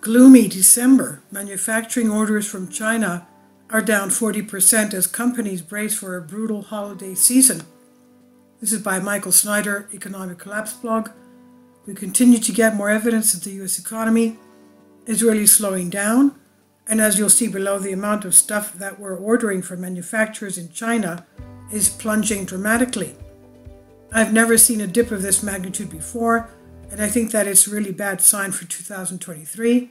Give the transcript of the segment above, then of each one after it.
gloomy December. Manufacturing orders from China are down 40% as companies brace for a brutal holiday season. This is by Michael Snyder, Economic Collapse blog. We continue to get more evidence that the US economy is really slowing down. And as you'll see below, the amount of stuff that we're ordering from manufacturers in China is plunging dramatically. I've never seen a dip of this magnitude before, and I think that it's a really bad sign for 2023.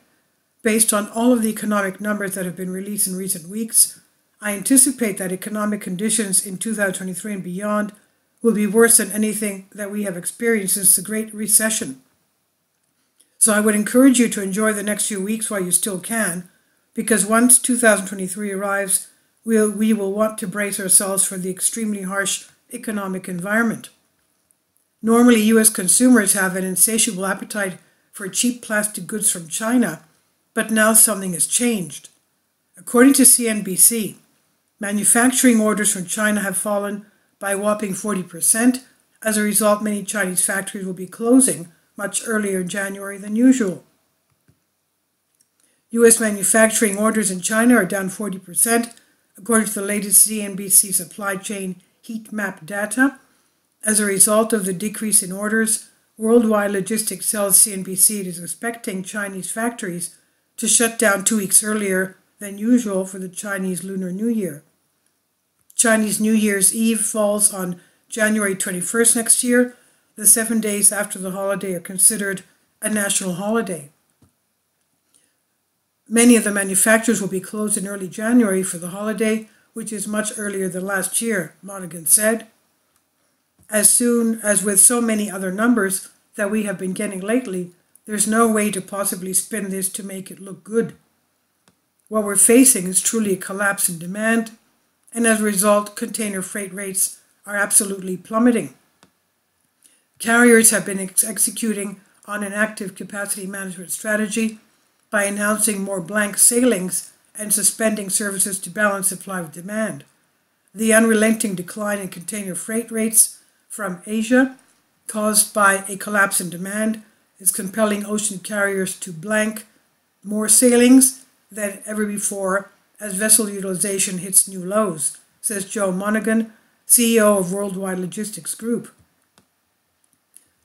Based on all of the economic numbers that have been released in recent weeks, I anticipate that economic conditions in 2023 and beyond will be worse than anything that we have experienced since the Great Recession. So I would encourage you to enjoy the next few weeks while you still can, because once 2023 arrives, we will want to brace ourselves for the extremely harsh economic environment. Normally, US consumers have an insatiable appetite for cheap plastic goods from China, but now something has changed. According to CNBC, manufacturing orders from China have fallen by a whopping 40%. As a result, many Chinese factories will be closing much earlier in January than usual. US manufacturing orders in China are down 40%, according to the latest CNBC supply chain heat map data. As a result of the decrease in orders, Worldwide Logistics tells CNBC it is expecting Chinese factories to shut down 2 weeks earlier than usual for the Chinese Lunar New Year. Chinese New Year's Eve falls on January 21st next year. The 7 days after the holiday are considered a national holiday. Many of the manufacturers will be closed in early January for the holiday, which is much earlier than last year, Monaghan said. As soon as with so many other numbers that we have been getting lately, there's no way to possibly spin this to make it look good. What we're facing is truly a collapse in demand, and as a result, container freight rates are absolutely plummeting. Carriers have been executing on an active capacity management strategy by announcing more blank sailings and suspending services to balance supply with demand. The unrelenting decline in container freight rates from Asia, caused by a collapse in demand, is compelling ocean carriers to blank more sailings than ever before as vessel utilization hits new lows, says Joe Monaghan, CEO of Worldwide Logistics Group.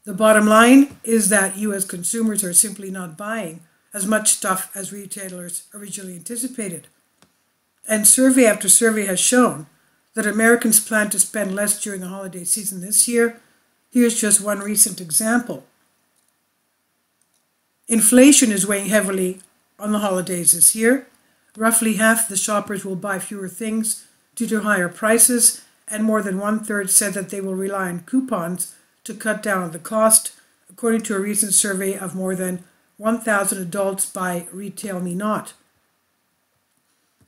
The bottom line is that US consumers are simply not buying as much stuff as retailers originally anticipated. And survey after survey has shown that Americans plan to spend less during the holiday season this year. Here's just one recent example. Inflation is weighing heavily on the holidays this year. Roughly half the shoppers will buy fewer things due to higher prices, and more than 1/3 said that they will rely on coupons to cut down on the cost, according to a recent survey of more than 1,000 adults by Retail Me Not.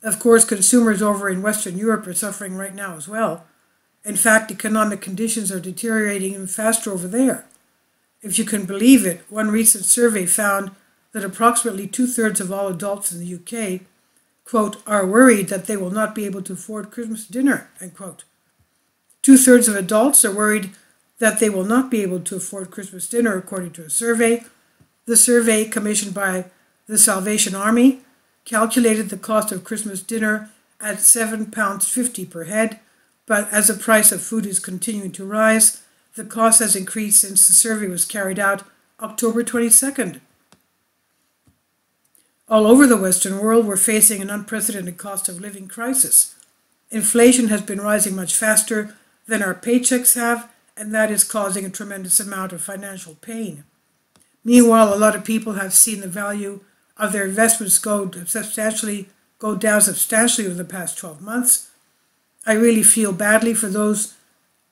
Of course, consumers over in Western Europe are suffering right now as well. In fact, economic conditions are deteriorating even faster over there. If you can believe it, one recent survey found that approximately 2/3 of all adults in the UK, quote, are worried that they will not be able to afford Christmas dinner, end quote. 2/3 of adults are worried that they will not be able to afford Christmas dinner, according to a survey. The survey, commissioned by the Salvation Army, calculated the cost of Christmas dinner at £7.50 per head, but as the price of food is continuing to rise, the cost has increased since the survey was carried out October 22nd. All over the Western world, we're facing an unprecedented cost of living crisis. Inflation has been rising much faster than our paychecks have, and that is causing a tremendous amount of financial pain. Meanwhile, a lot of people have seen the value of their investments go down substantially over the past 12 months. I really feel badly for those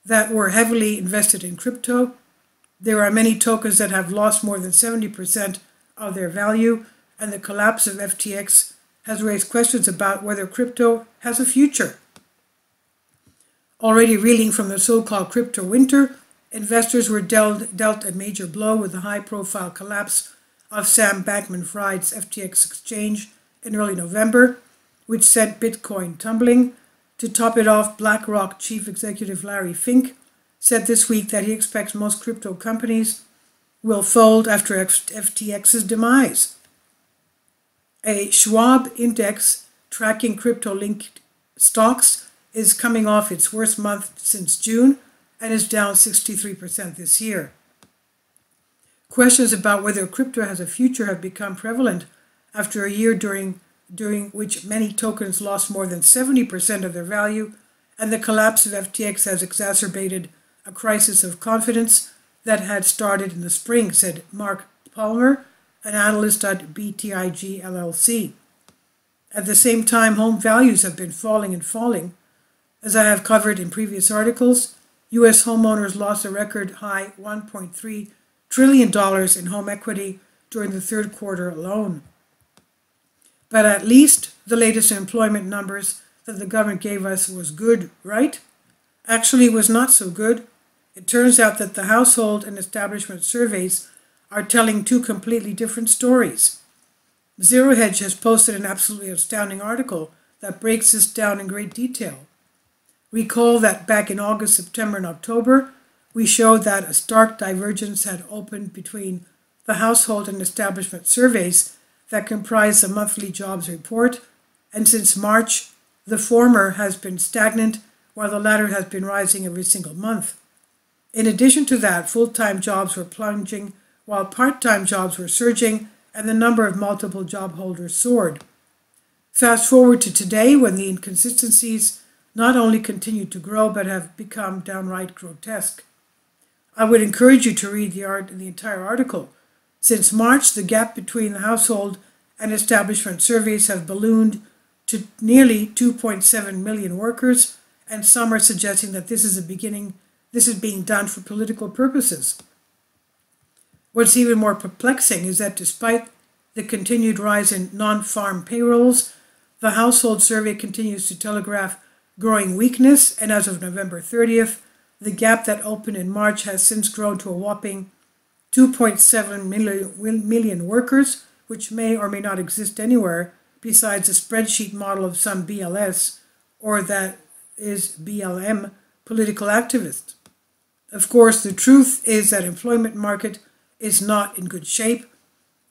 that were heavily invested in crypto. There are many tokens that have lost more than 70% of their value, and the collapse of FTX has raised questions about whether crypto has a future. Already reeling from the so-called crypto winter, investors were dealt a major blow with the high-profile collapse of Sam Bankman-Fried's FTX exchange in early November, which sent Bitcoin tumbling. To top it off, BlackRock chief executive Larry Fink said this week that he expects most crypto companies will fold after FTX's demise. A Schwab index tracking crypto-linked stocks is coming off its worst month since June and is down 63% this year. Questions about whether crypto has a future have become prevalent after a year during which many tokens lost more than 70% of their value, and the collapse of FTX has exacerbated a crisis of confidence that had started in the spring, said Mark Palmer, an analyst at BTIG LLC. At the same time, home values have been falling and falling. As I have covered in previous articles, U.S. homeowners lost a record high $1.3 trillion in home equity during the third quarter alone. But at least the latest employment numbers that the government gave us was good, right? Actually, it was not so good. It turns out that the household and establishment surveys are telling two completely different stories. Zero Hedge has posted an absolutely astounding article that breaks this down in great detail. Recall that back in August, September, and October, we showed that a stark divergence had opened between the household and establishment surveys that comprise the monthly jobs report, and since March, the former has been stagnant while the latter has been rising every single month. In addition to that, full-time jobs were plunging while part-time jobs were surging and the number of multiple job holders soared. Fast forward to today when the inconsistencies not only continue to grow but have become downright grotesque. I would encourage you to read the entire article. Since March, the gap between the household and establishment surveys have ballooned to nearly 2.7 million workers, and some are suggesting that this is being done for political purposes. What's even more perplexing is that despite the continued rise in non-farm payrolls, the household survey continues to telegraph growing weakness, and as of November 30th, the gap that opened in March has since grown to a whopping 2.7 million workers, which may or may not exist anywhere besides a spreadsheet model of some BLS, or that is BLM, political activist. Of course, the truth is that employment market is not in good shape.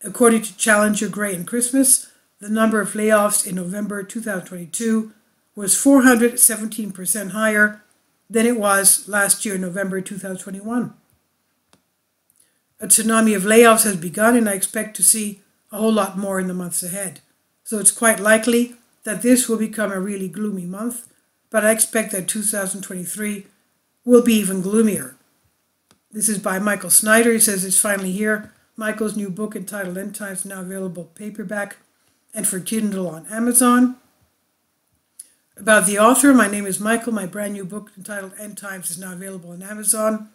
According to Challenger, Gray, and Christmas, the number of layoffs in November 2022 was 417% higher than it was last year, November 2021. A tsunami of layoffs has begun, and I expect to see a whole lot more in the months ahead. So it's quite likely that this will become a really gloomy month, but I expect that 2023 will be even gloomier. This is by Michael Snyder. He says it's finally here. Michael's new book entitled End Times is now available paperback and for Kindle on Amazon. About the author, my name is Michael. My brand new book entitled End Times is now available on Amazon.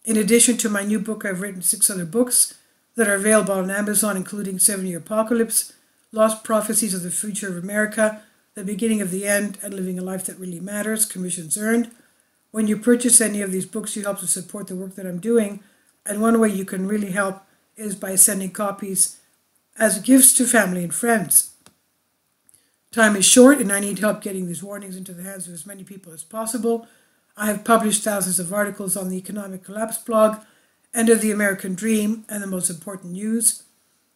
In addition to my new book, I've written 6 other books that are available on Amazon, including 7-Year Apocalypse, Lost Prophecies of the Future of America, The Beginning of the End, and Living a Life That Really Matters, commissions earned. When you purchase any of these books, you help to support the work that I'm doing, and one way you can really help is by sending copies as gifts to family and friends. Time is short, and I need help getting these warnings into the hands of as many people as possible. I have published thousands of articles on the Economic Collapse blog, End of the American Dream, and the Most Important News.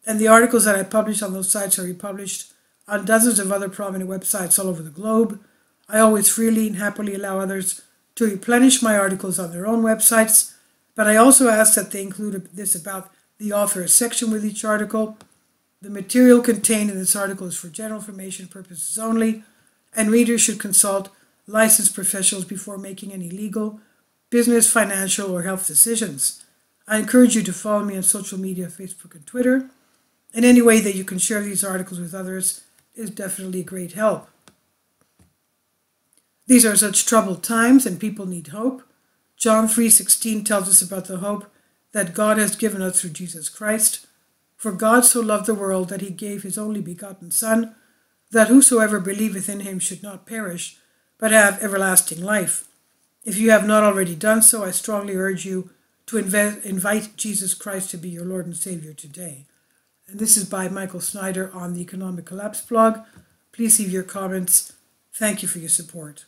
And the articles that I publish on those sites are republished on dozens of other prominent websites all over the globe. I always freely and happily allow others to replenish my articles on their own websites, but I also ask that they include this about the author section with each article. The material contained in this article is for general information purposes only, and readers should consult licensed professionals before making any legal, business, financial, or health decisions. I encourage you to follow me on social media, Facebook and Twitter, and any way that you can share these articles with others is definitely a great help. These are such troubled times, and people need hope. John 3:16 tells us about the hope that God has given us through Jesus Christ. For God so loved the world that he gave his only begotten Son, that whosoever believeth in him should not perish, but have everlasting life. If you have not already done so, I strongly urge you to invite Jesus Christ to be your Lord and Savior today. And this is by Michael Snyder on the Economic Collapse blog. Please leave your comments. Thank you for your support.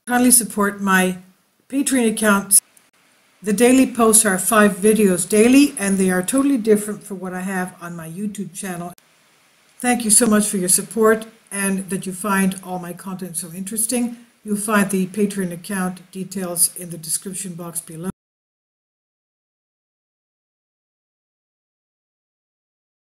Kindly support my Patreon account. The daily posts are 5 videos daily, and they are totally different from what I have on my YouTube channel. Thank you so much for your support and that you find all my content so interesting. You'll find the Patreon account details in the description box below.